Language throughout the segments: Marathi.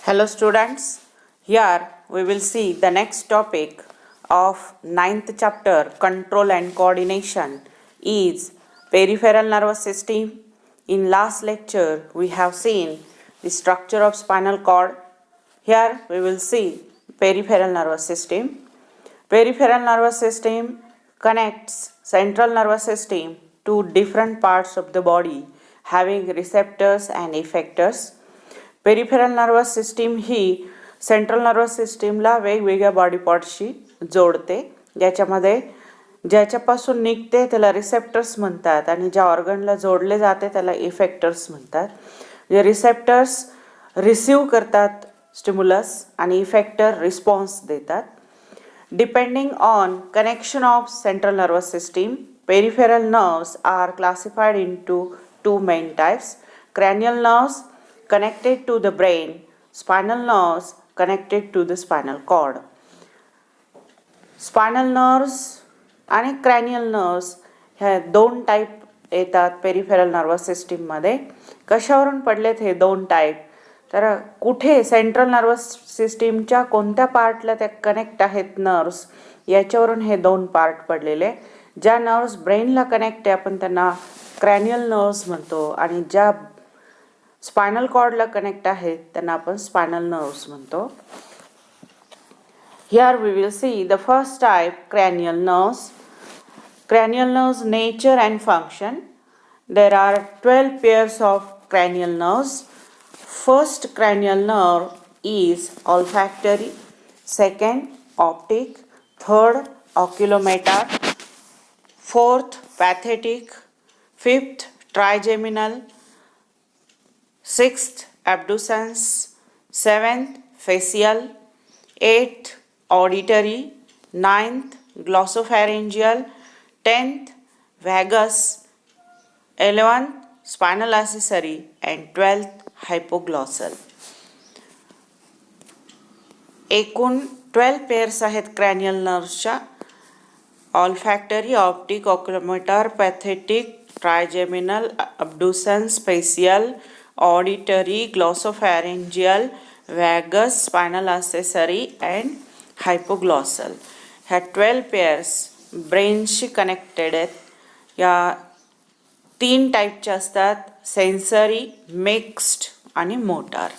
Hello students, here we will see the next topic of ninth chapter control and coordination is peripheral nervous system. In last lecture we have seen the structure of spinal cord. Here we will see peripheral nervous system. Peripheral nervous system connects central nervous system to different parts of the body having receptors and effectors. Peripheral nervous system he central nervous सिस्टीमला वेगवेगळ्या बॉडी पार्टशी जोडते. ज्याच्यापासून निघते त्याला रिसेप्टर्स म्हणतात आणि ज्या ऑर्गनला जोडले जाते त्याला इफेक्टर्स म्हणतात. जे रिसेप्टर्स रिसीव करतात स्टिम्युलस आणि इफेक्टर रिस्पॉन्स देतात. Depending on connection of central nervous system, peripheral nerves are classified into two main types: cranial nerves connected to the brain, spinal nerves connected to the spinal cord. Spinal nerves आणि cranial nerves ह्या दोन टाईप येतात पेरिफेरल नर्वस सिस्टीममध्ये. कशावरून पडलेत हे दोन टाईप? तर कुठे सेंट्रल नर्वस सिस्टीमच्या कोणत्या पार्टला त्या कनेक्ट आहेत नर्व्स याच्यावरून हे दोन पार्ट पडलेले. ज्या नर्व्स ब्रेनला कनेक्ट आहे आपण त्यांना क्रॅनियल नर्व्स म्हणतो आणि ज्या स्पायनल कॉर्डला कनेक्ट आहेत त्यांना आपण स्पायनल नर्व्स म्हणतो. Here we will see the first type, cranial nerves. Cranial nerves nature and function. There are 12 pairs of cranial nerves. First cranial nerve is olfactory, second optic, third oculomotor, fourth pathetic, fifth trigeminal, sixth abducens, seventh facial, eighth auditory, ninth glossopharyngeal, 10th vagus, 11th spinal accessory and 12th hypoglossal. एकूण 12 पेअर्स आहेत क्रॅनियल नर्व्सच्या. Olfactory, optic, oculomotor, pathetic, trigeminal, abducens, facial, auditory, glossopharyngeal, vagus, spinal accessory and hypoglossal. ह्या 12 पेअर्स ब्रेनशी कनेक्टेड आहेत. या तीन टाईपच्या असतात: सेन्सरी, मिक्स्ड आणि motor.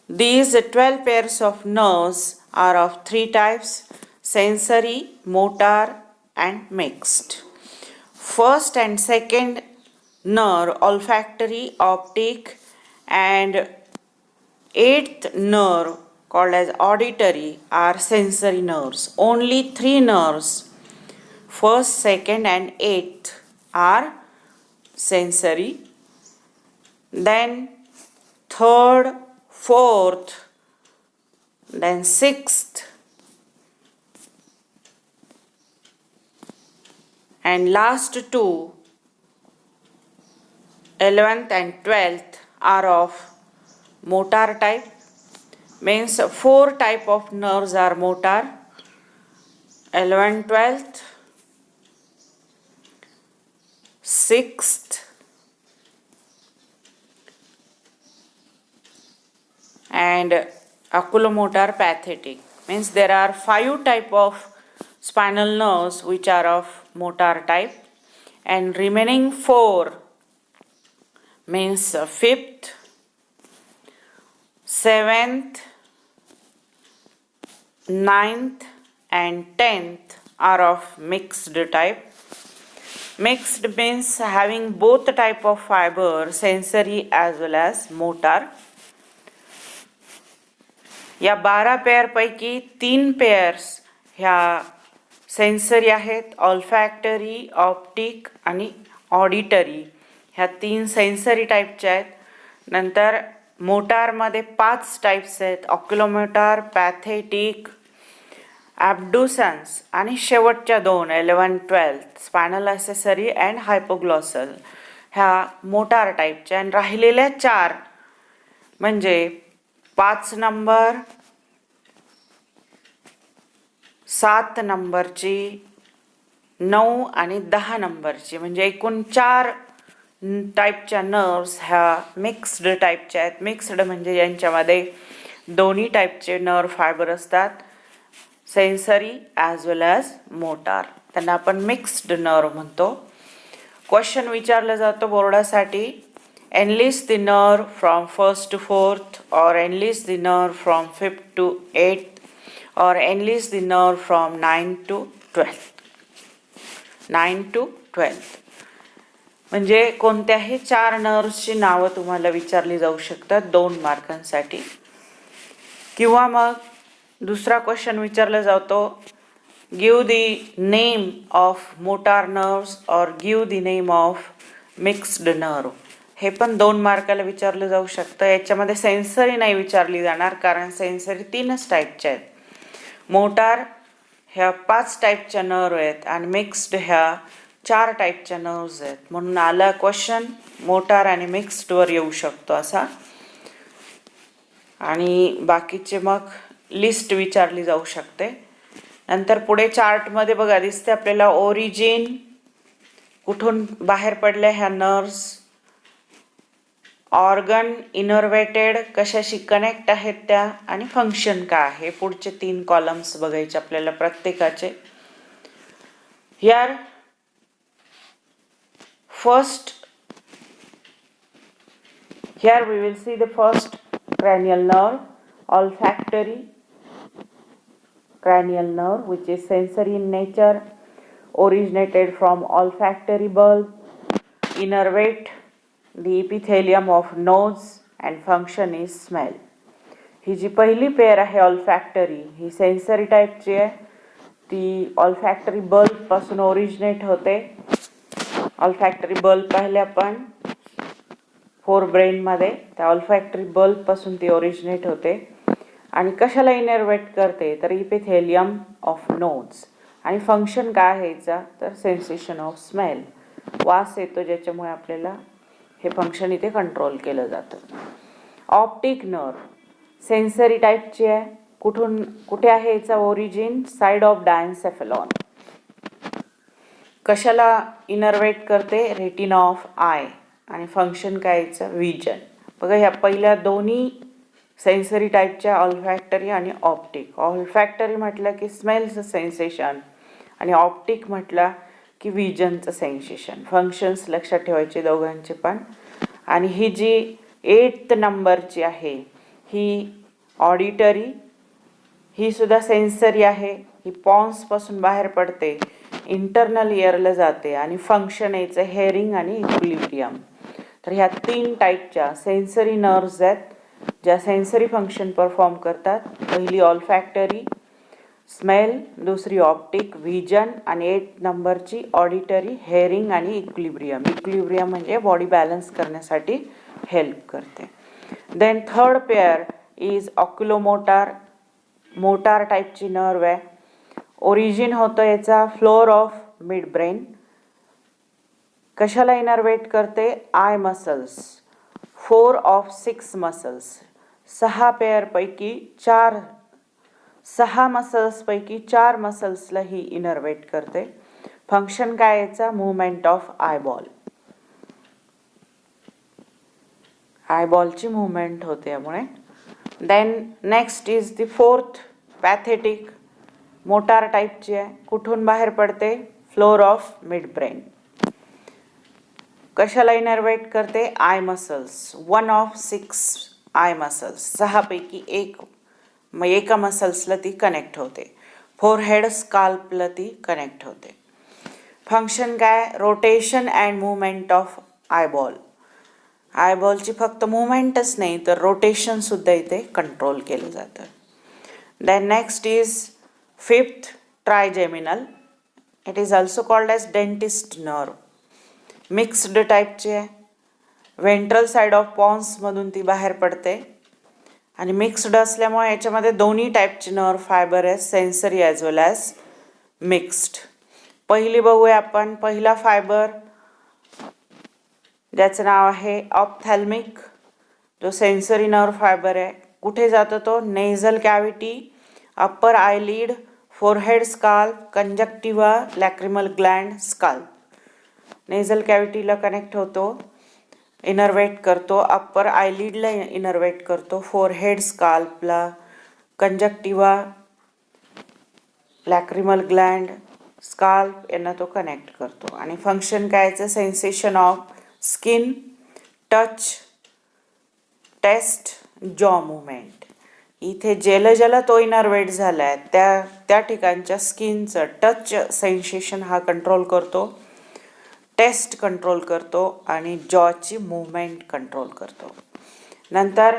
These 12 pairs of nerves are of three types: sensory, motor and mixed. First and second nerve, olfactory, optic and eighth nerve called as auditory are sensory nerves. Only three nerves, first, second and eighth, are sensory. Then third, fourth, then sixth and last two, 11th and 12th, are of motor type. Means 4 type of nerves are motor: 11th, 12th, 6th and oculomotor pathetic. Means there are 5 type of spinal nerves which are of motor type and remaining 4 means 5th, 7th, 9th and 10th are of mixed type. Mixed means having both type of fiber, sensory as well as motor. या 12 पेअर पैकी 3 पेअर्स ह्या सेन्सरी आहेत: ऑल्फॅक्टरी, ऑप्टिक आणि ऑडिटरी. ह्या 3 सेन्सरी टाईपच्या आहेत. नंतर मोटारमध्ये 5 टाईप्स आहेत: ऑक्युलोमोटर, पॅथेटिक, ॲब्डुसन्स आणि शेवटच्या 2 11th, 12th spinal accessory and hypoglossal ह्या मोटार टाईपच्या. आणि राहिलेल्या 4 म्हणजे 5 नंबर, 7 नंबरची, 9 आणि 10 नंबरची, म्हणजे एकूण 4 टाईपच्या नर्व्स ह्या मिक्स्ड टाईपच्या आहेत. मिक्स्ड म्हणजे यांच्यामध्ये दोन्ही टाईपचे नर्व फायबर असतात, sensory as well as motor. त्यांना आपण मिक्स्ड नर्व म्हणतो. क्वेश्चन विचारलं जातं बोर्डासाठी, enlist the nerve from 1st to 4th or enlist the nerve from 5th to 8th or enlist the nerve from 9th to 12th. 9 to 12th म्हणजे कोणत्याही 4 नर्व्सची नावं तुम्हाला विचारली जाऊ शकतात 2 मार्कांसाठी. किंवा मग दुसरा क्वेश्चन विचारला जातो, give the name of motor nerves और give the name of mixed nerve. हे पण 2 मार्काला विचारलं जाऊ शकतं. याच्यामध्ये सेन्सरी नाही विचारली जाणार, कारण सेन्सरी 3च टाईपच्या आहेत. मोटार ह्या 5 टाईपच्या नर्व आहेत आणि मिक्स्ड ह्या 4 टाईपच्या नर्व्स आहेत. म्हणून आला क्वेश्चन मोटार आणि मिक्स्डवर येऊ शकतो असा. आणि बाकीचे मग लिस्ट विचारली जाऊ शकते. नंतर पुढे चार्टमध्ये बघा दिसते आपल्याला ओरिजिन, कुठून बाहेर पडल्या ह्या नर्व्स, ऑर्गन इनर्वेटेड कशाशी कनेक्ट आहेत त्या, आणि फंक्शन काय आहे. पुढचे 3 कॉलम्स बघायचे आपल्याला प्रत्येकाचे. Here we will see the first cranial nerve, olfactory cranial nerve, which is sensory in nature, originated from olfactory bulb, innervate the epithelium of nose and function is smell. ही जी पहिली पेअर आहे ऑल्फॅक्टरी, ही सेन्सरी टाईपची आहे. ती ऑल्फॅक्टरी बल्ब पासून ओरिजिनेट होते. ऑल्फॅक्टरी बल्ब पाहिले आपण फोर ब्रेनमध्ये, त्या ऑल्फॅक्टरी बल्ब पासून ती ओरिजिनेट होते. आणि कशाला इनर्वेट करते तर इपिथेलियम ऑफ नोज. आणि फंक्शन काय आहे याचा तर सेन्सेशन ऑफ स्मेल, वास येतो ज्याच्यामुळे आपल्याला हे फंक्शन इथे कंट्रोल केलं जातं. ऑप्टिक नर्व सेन्सरी टाईपची आहे. कुठे आहे याचा ओरिजिन, साइड ऑफ डायन्सेफेलॉन. कशाला इनर्वेट करते रेटिना ऑफ आय. आणि फंक्शन काय याचं विजन. बघा ह्या पहिल्या दोन्ही सेन्सरी टाईपच्या ऑल्फॅक्टरी आणि ऑप्टिक. ऑल्फॅक्टरी म्हटलं की स्मेलचं सेन्सेशन आणि ऑप्टिक म्हटलं की विजनचं सेन्सेशन. फंक्शन्स लक्षात ठेवायचे दोघांचे पण. आणि ही जी 8th नंबरची आहे ही ऑडिटरी, ही सुद्धा सेन्सरी आहे. ही पॉन्सपासून बाहेर पडते, इंटरनल इयरला जाते आणि फंक्शन याचं हेअरिंग आणि इक्विलिब्रियम. तर ह्या 3 टाईपच्या सेन्सरी नर्व्स आहेत ज्या सेन्सरी फंक्शन परफॉर्म करतात. पहिली ऑल्फॅक्टरी स्मेल, दुसरी ऑप्टिक व्हिजन, आणि 8th नंबरची ऑडिटरी हेअरिंग आणि इक्विलिब्रियम. इक्विलिब्रियम म्हणजे बॉडी बॅलन्स करण्यासाठी हेल्प करते. Then third pair is oculomotor, motor टाईपची नर्व आहे. ओरिजिन होतं याचा फ्लोअर ऑफ मिड ब्रेन. कशाला इनर्वेट करते आय मसल्स. 4 of 6 मसल्स, 6 पेअरपैकी 6 मसल्सपैकी 4 मसल्सला ही इनर्वेट करते. फंक्शन काय याचा मूवमेंट ऑफ आयबॉल. आयबॉलची मूवमेंट होते यामुळे. Then next is the 4th pathetic, motor टाईपची आहे. कुठून बाहेर पडते फ्लोअर ऑफ मिड ब्रेन. कशाला इनर्वेट करते eye muscles. 1 of 6 I muscles, 6 पैकी 1 मग एका मसल्सला ती कनेक्ट होते. फोरहेड स्काल्पला ती कनेक्ट होते. फंक्शन काय rotation and movement of eyeball. आयबॉलची फक्त मुवमेंटच नाही तर रोटेशन सुद्धा इथे कंट्रोल केलं जातं. Then next is 5th trigeminal. It is also called as dentist nerve. Mixed टाईपची आहे. व्हेंट्रल साइड ऑफ पॉन्समधून ती बाहेर पडते. आणि मिक्स्ड असल्यामुळे याच्यामध्ये दोन्ही टाईपचे नर्व फायबर आहे, sensory as well as mixed. पहिली बघूया आपण. पहिला फायबर ज्याचं नाव आहे ऑप्थॅल्मिक, जो सेन्सरी नर्व फायबर आहे. कुठे जातो तो nasal cavity, upper eyelid, forehead scalp, conjunctiva, lacrimal gland, scalp. Nasal कॅव्हिटीला कनेक्ट होतो. इनर्वेट करतो, अप्पर आयलिडला इनर्वेट करतो, फोरहेड स्काल्पला, कंजक्टिवा, लॅक्रिमल ग्लँड, स्काल्प यांना तो कनेक्ट करतो. आणि फंक्शन कायचं, sensation of skin, touch, taste, jaw movement. इथे ज्याला तो इनर्वेट झाला आहे त्या ठिकाणच्या स्किनचं टच सेन्सेशन हा कंट्रोल करतो, टेस्ट कंट्रोल करतो आणि जॉची मूवमेंट कंट्रोल करतो. नंतर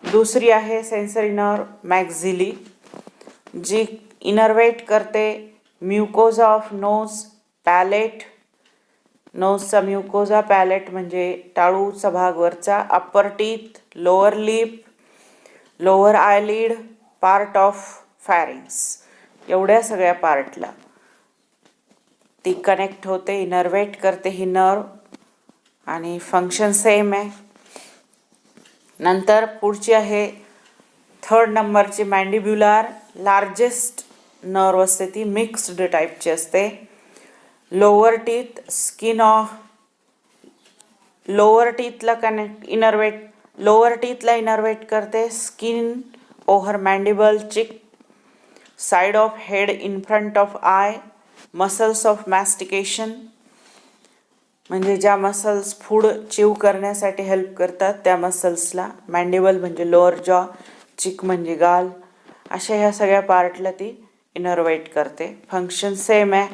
दुसरी आहे सेन्सरी नर्व मॅक्झिली, जी इनर्वेट करते म्युकोजा ऑफ नोज, पॅलेट. नोजचा म्युकोजा, पॅलेट म्हणजे टाळूचा भाग वरचा, upper teeth, lower lip, lower आयलिड, part of pharynx, एवढ्या सगळ्या पार्टला ती कनेक्ट होते, इनर्वेट करते ही नर्व. आणि फंक्शन सेम आहे. नंतर पुढची आहे थर्ड नंबरची मॅन्डिब्युलर, लार्जेस्ट नर्व असते, ती मिक्स्ड टाईपची असते. Lower teeth, skin of lower टीथला कनेक्ट इनर्वेट लोअर टीथला इनर्वेट करते, skin over mandible, cheek, side of head in front of eye, muscles of mastication म्हणजे ज्या मसल्स फूड चिव करण्यासाठी हेल्प करतात त्या मसल्सला, मॅन्डिबल म्हणजे लोअर जॉ, चिक म्हणजे गाल, अशा ह्या सगळ्या पार्टला ती इनर्वेट करते. फंक्शन सेम आहे,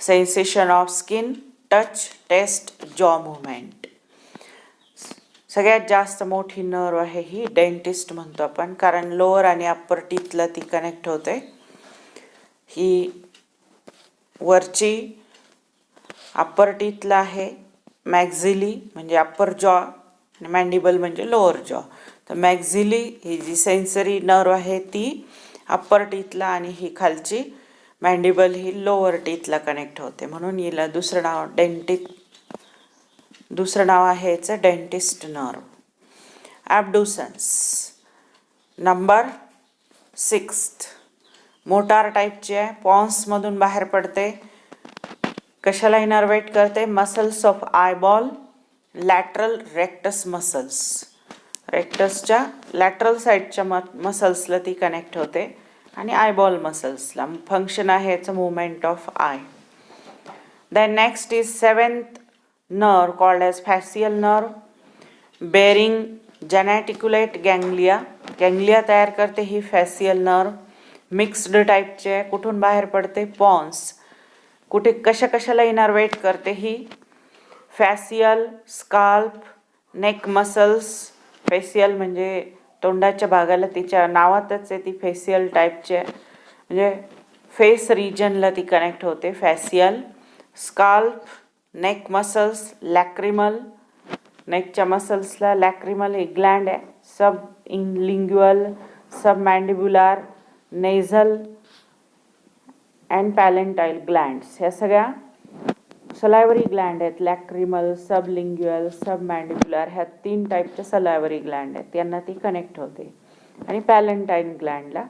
sensation of skin, touch, taste, jaw movement. सगळ्यात जास्त मोठी नर्व आहे ही डेंटिस्ट म्हणतो आपण, कारण लोअर आणि अप्पर टीथला ती कनेक्ट होते. ही वरची अप्पर टीथला आहे, मॅक्झिली म्हणजे अप्पर जॉ आणि मॅन्डिबल म्हणजे लोअर जॉ. तर मॅक्झिली ही जी सेन्सरी नर्व आहे ती अप्पर टीथला आणि ही खालची मॅन्डिबल ही लोअर टीथला कनेक्ट होते, म्हणून हिला दुसरं नाव आहे याचं dentist nerve. Abducens number 6 motor टाईपची आहे, पॉन्समधून बाहेर पडते. कशाला इनर्वेट करते, muscles of eyeball, lateral rectus muscles, रेक्टसच्या लॅटरल साईडच्या मसल्सला ती कनेक्ट होते आणि आयबॉल मसल्सला. फंक्शन आहे याचं movement of I. Then next is 7th nerve called as facial nerve, bearing geneticulate ganglia. Ganglia तयार करते ही फॅसियल नर्व, मिक्स्ड टाईपचे आहे. कुठून बाहेर पडते, पॉन्स. कुठे कशाला इनर्वेट करते ही, फॅसियल, स्काल्प, नेक मसल्स. फेसियल म्हणजे तोंडाच्या भागाला, तिच्या नावातच आहे ती फेसियल टाईपचे आहे, म्हणजे फेस रिजनला ती कनेक्ट होते, फॅसियल. स्काल्प, नेक मसल्स, लॅक्रिमल, नेकच्या मसल्सला लॅक्रिमल हे ग्लँड आहे, सब लिंग्युअल, सब मॅन्डिब्युलर, नेझल अँड पॅलेंटाईल ग्लँड्स, ह्या सगळ्या सलायवरी ग्लँड आहेत. लॅक्रिमल, सब लिंग्युअल, सब मॅन्डिब्युलर ह्या 3 टाईपच्या सलायवरी ग्लँड आहेत, त्यांना ती कनेक्ट होते. आणि पॅलेंटाईन ग्लँडला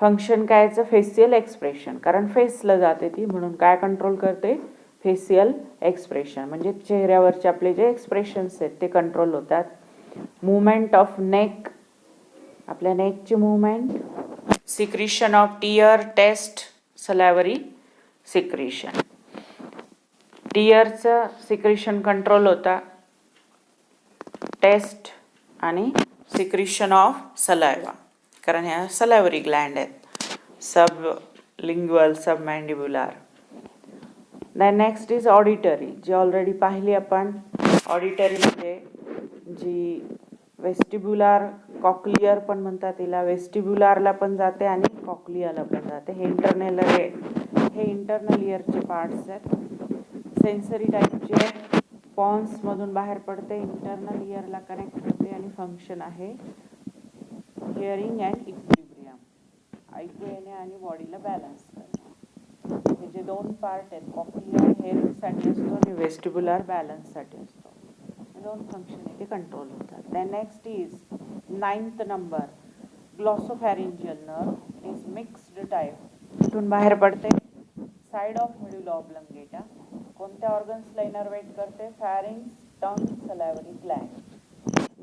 फंक्शन कायचं, फेसियल एक्सप्रेशन, कारण फेसला जाते ती, म्हणून काय कंट्रोल करते, फेसियल एक्सप्रेशन म्हणजे चेहऱ्यावरचे आपले जे एक्सप्रेशन्स आहेत ते कंट्रोल होतात. मुवमेंट ऑफ नेक, आपल्या नेकची movement. Secretion of tear, taste, salivary secretion. टीयरचं सिक्रिशन कंट्रोल होता, टेस्ट आणि सिक्रिशन ऑफ सलायवा, कारण ह्या सलायवरी ग्लँड आहेत, sublingual, submandibular. Then next is auditory, जी ऑलरेडी पाहिली आपण. ऑडिटरी म्हणजे जी वेस्टिब्युलर, कॉक्लियर पण म्हणतात तिला, वेस्टिब्युलरला पण जाते आणि कॉक्लियाला पण जाते. हे इंटरनल इयरचे पार्ट्स आहेत, सेन्सरी टाईपचे. पॉन्समधून बाहेर पडते, इंटरनल इयरला कनेक्ट होते आणि फंक्शन आहे हिअरिंग अँड इक्विलिब्रियम, ऐकू येणे आणि बॉडीला बॅलन्स करणे. हे जे 2 पार्ट आहेत, कॉक्लियर हेअरिंगसाठी असतो आणि वेस्टिब्युलर बॅलन्ससाठी असतो, 2 फंक्शन आहे ते कंट्रोल होतात. Then next is 9th number, glossopharyngeal nerve. It is mixed type, इथून बाहेर पडते, साइड ऑफ मेडुला ऑब्लंगेटा. कोणत्या ऑर्गन्सला इनर्वेट करते, pharynx, tongue salivary gland.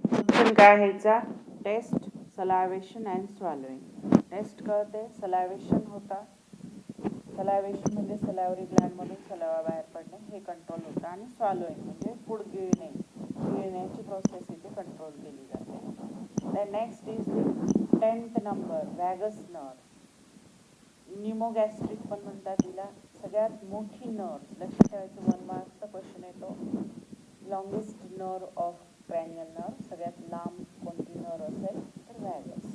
Function काय ह्याचा? Taste, salivation and swallowing. Taste कळते, सलायवेशन होता, सलायवेशन म्हणजे सलायवरी ग्लँडमधून सलावा बाहेर पडणे हे कंट्रोल होतं, आणि स्वॅलोइंग म्हणजे फूड गिळण्याची प्रोसेस इथे कंट्रोल केली जाते. The next is the 10th number, vagus nerve. Pneumogastric पण म्हणतात तिला. सगळ्यात मोठी नर्व, लक्षात ठेवायचं, 1 मार्कचा क्वेश्चन येतो. Longest nerve of cranial nerve, सगळ्यात लांब कोणती नर्व असेल तर वॅगस.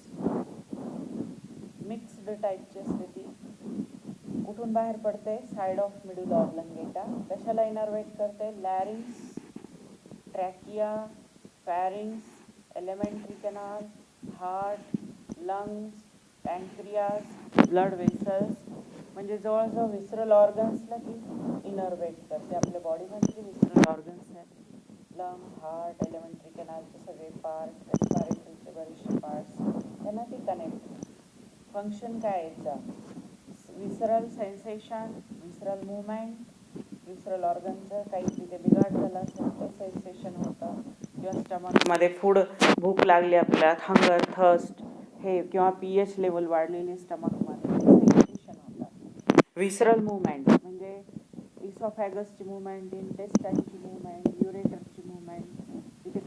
मिक्स्ड टाईपची असते ती. कुठून बाहेर पडते? Side of medulla oblongata. कशाला इनर्वेट करते? Larynx, trachea, pharynx, alimentary canal, heart, lungs, pancreas, blood vessels. म्हणजे जवळजवळ विसरल ऑर्गन्सला ती इनर्वेट करते. आपल्या बॉडीमधले विसरल ऑर्गन्स आहेत, लंग, हार्ट, एलिमेंटरी कॅनालचे सगळे पार्ट, रेस्पिरेटरीचे बरेचसे पार्ट्स, त्यांना ती कनेक्ट. फंक्शन काय याचा? विसरल सेन्सेशन, विसरल मुवमेंट, विसरल ऑर्गनचं काही तिथे बिघाड झाला असेल ते सेन्सेशन होतं, किंवा स्टमकमध्ये भूक लागली आपल्याला, हंगर, थर्स्ट हे, किंवा pH लेवल वाढलेली स्टमकमध्ये सेन्सेशन होतं. विसरल मुवमेंट म्हणजे इसॉफॅगसची मुवमेंट, इंटेस्टाईनची मुवमेंट, युरेटरची मुवमेंट. तिथे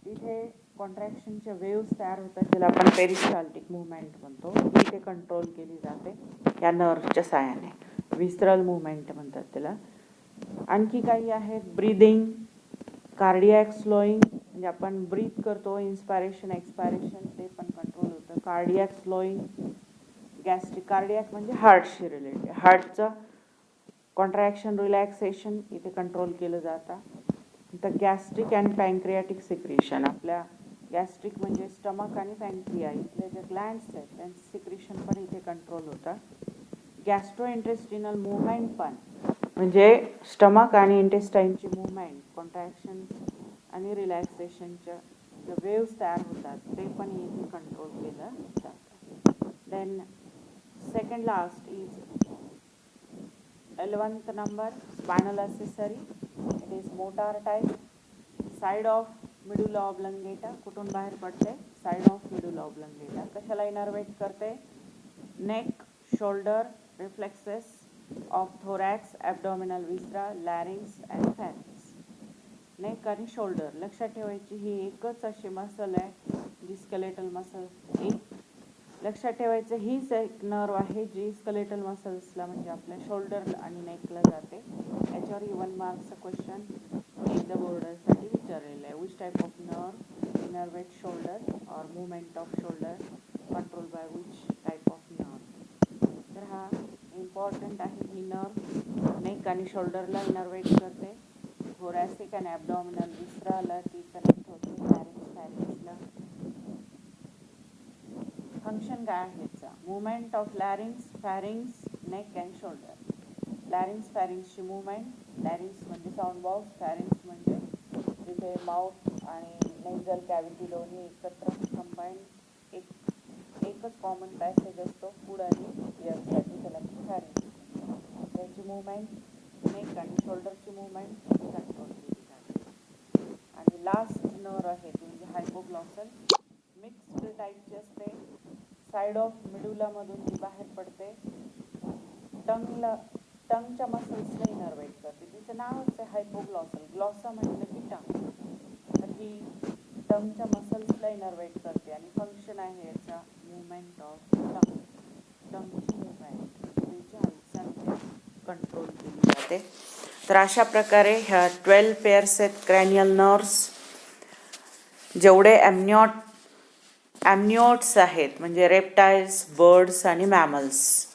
तिथे कॉन्ट्रॅक्शनच्या वेव्स तयार होतात, ज्याला आपण पेरिस्टाल्टिक मुवमेंट म्हणतो. ती ते कंट्रोल केली जाते या नर्व्हच्या साहाय्याने. विसरल मुवमेंट म्हणतात त्याला. आणखी काही आहेत, ब्रीदिंग, कार्डियॅक स्लोईंग, म्हणजे आपण ब्रीथ करतो, इन्स्पायरेशन एक्सपायरेशन, ते पण कंट्रोल होतं. कार्डियॅक स्लोईंग, गॅस्ट्रिक. कार्डियॅक म्हणजे हार्टशी रिलेटेड, हार्टचं कॉन्ट्रॅक्शन, रिलॅक्सेशन इथे कंट्रोल केलं जातं. तर गॅस्ट्रिक अँड पॅनक्रियाटिक सिक्रिशन, आपल्या गॅस्ट्रिक म्हणजे स्टमक आणि पॅनक्रिया इथले जे ग्लँड्स आहेत त्यांचं सिक्रिशन पण इथे कंट्रोल होतं. गॅस्ट्रो इंटेस्टिनल मुवमेंट पण, म्हणजे स्टमक आणि इंटेस्टाईनची मुवमेंट, कॉन्ट्रॅक्शन आणि रिलॅक्सेशनच्या जे वेव्स तयार होतात ते पण इथे कंट्रोल केलं जातं. Then second last is 11th number, spinal accessory. It is motor type. Side of medulla oblongata. कुठून बाहेर पडते? Side of medulla oblongata. कशाला इनर्वेट करते? Neck, shoulder, reflexes of thorax, abdominal viscera, larynx and pharynx. Neck आणि शोल्डर, लक्षात ठेवायची ही एकच अशी मसल आहे जी स्केलेटल मसल. लक्षात ठेवायचं हीच एक नर्व आहे जी स्केलेटल मसल्सला म्हणजे आपल्या शोल्डर आणि नेकला जाते. याच्यावर 1 मार्कचा क्वेश्चन एकदा बोर्डरसाठी विचारलेलं आहे. Which type of nerve innervate shoulder or movement off shoulder control by which type of nerve. तर हा इम्पॉर्टंट आहे. ही नर्व नेक आणि शोल्डरला इनर्वेट करते. थोरॅसिक आणि ॲब्डॉमिनल विसराला ती कनेक्ट होते. फॅरिंक्सला. फंक्शन काय आहे याचा? Movement of larynx, pharynx, neck and shoulder. Larynx, फॅरिंग्सची मुवमेंट. लॅरिंग्स म्हणजे साऊंड बॉक्स, फॅरिंग्स म्हणजे तिथे माउथ आणि नेझल कॅव्हिटी दोन्ही एकत्र कंबाईन एकच कॉमन पॅसेज असतो फूड आणि एअरसाठी, त्याला फॅरिंग्स. त्याची मुवमेंट, नेक आणि शोल्डरची मुवमेंट कंट्रोल केली जाते. आणि लास्ट नर्व आहे ती म्हणजे हायपोग्लॉसल. मिक्स्ड टाईपची असते. साइड ऑफ मिडुलामधून ती बाहेर पडते. टंगच्या मसल्सला इनर्वेट करते. तिचं नावच आहे हायपोग्लॉसल. ग्लॉसा म्हटलं की टंग. तर ही टंगच्या मसल्सला इनर्वेट करते आणि फंक्शन आहे याचा मुवमेंट ऑफ टंग. टंगची मुवमेंट, तिची हालचाल कंट्रोल केली जाते. तर अशा प्रकारे ह्या 12 पेअर्स आहेत क्रॅनियल नर्व्स. जेवढे ॲम्निओट्स आहेत म्हणजे रेप्टाइल्स, बर्ड्स आणि मॅमल्स,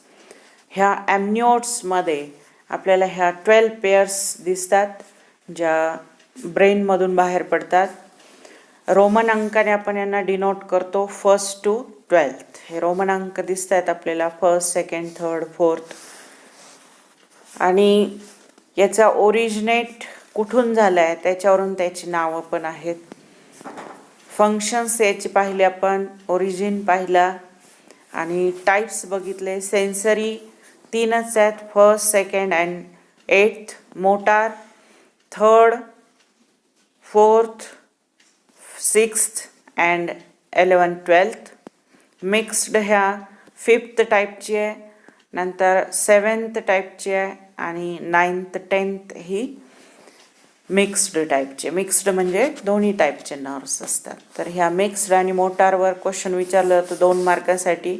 ह्या ॲम्निओट्समध्ये आपल्याला ह्या 12 पेअर्स दिसतात ज्या ब्रेनमधून बाहेर पडतात. रोमन अंकाने आपण यांना डिनोट करतो 1st to 12th. हे रोमन अंक दिसत आहेत आपल्याला 1st, 2nd, 3rd, 4th. आणि याचा ओरिजिनेट कुठून झाला आहे त्याच्यावरून त्याची नावं पण आहेत. फंक्शन्स याची पाहिले आपण, ओरिजिन पाहिला आणि टाईप्स बघितले. सेन्सरी 3च आहेत, 1st, 2nd and 8th. Motor third, fourth, sixth and 11th-12th. Mixed ह्या 5th टाईपची आहे, नंतर 7th टाईपची आहे आणि 9th-10th ही मिक्स्ड टाईपचे. मिक्स्ड म्हणजे दोन्ही टाईपचे नर्व्स असतात. तर ह्या मिक्स्ड आणि मोटारवर क्वेश्चन विचारलं जातं 2 मार्कासाठी.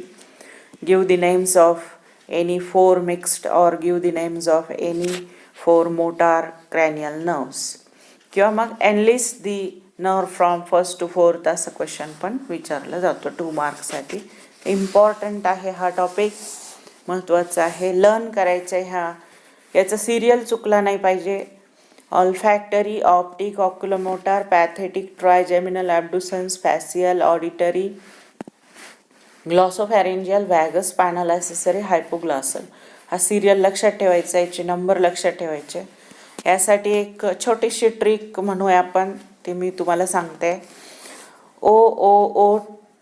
Give the names of any 4 mixed or give the names of any 4 motor cranial nerves, किंवा मग enlist the nerve from 1st to 4th असं क्वेश्चन पण विचारलं जातं 2 मार्क्ससाठी. इम्पॉर्टंट आहे हा टॉपिक, महत्त्वाचा आहे, लर्न करायचं आहे. याचं सिरियल चुकला नाही पाहिजे. Olfactory, optic, oculomotor, pathetic, trigeminal, abducens, facial, auditory, glossopharyngeal, vagus, spinal accessory, hypoglossal. हा सिरियल लक्षात ठेवायचा, याचे नंबर लक्षात ठेवायचे. यासाठी एक छोटीशी ट्रिक म्हणूया आपण, ती मी तुम्हाला सांगते. ओ ओ ओ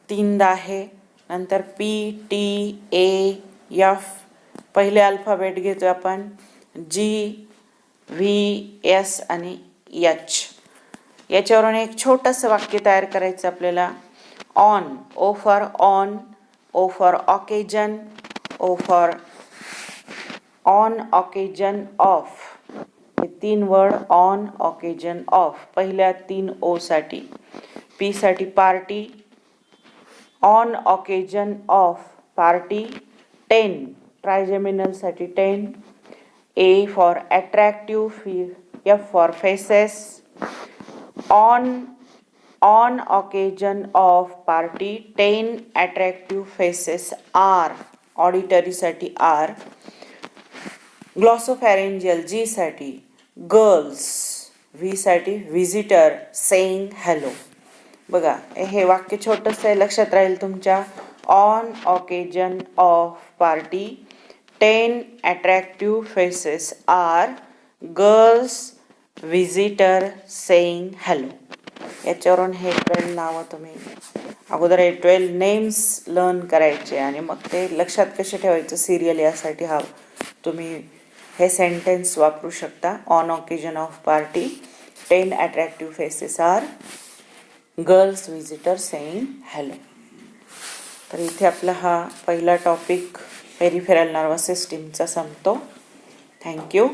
3दा आहे, नंतर पी टी ए एफ पहिले अल्फाबेट घेतो आपण, जी व्ही एस आणि एच. याच्यावरून एक छोटंसं वाक्य तयार करायचं आपल्याला. On, O for on, O for occasion, O for on occasion of. हे 3 वर्ड, ऑन ऑकेजन ऑफ, पहिल्या 3 ओ साठी. पी साठी party, on occasion of party. 10 ट्रायजेमिनल साठी 10. A for attractive, F for faces. On occasion of party 10 attractive faces are, auditory साठी R. Glossopharyngeal G साठी girls, V साठी visitor saying hello. बघा हे वाक्य छोटंसं आहे, लक्षात राहील तुमच्या. On occasion of party 10 attractive faces are girls visitor saying hello. याच्यावरून हे 12 नावं तुम्ही अगोदर हे 12 नेम्स लर्न करायचे आणि मग ते लक्षात कसे ठेवायचं सिरियल, यासाठी हा तुम्ही हे सेंटेन्स वापरू शकता. On occasion of party 10 attractive faces are girls visitor saying hello. तर इथे आपला हा पहिला टॉपिक पेरिफेरल नर्वस सिस्टीमचा संपतो. थँक्यू.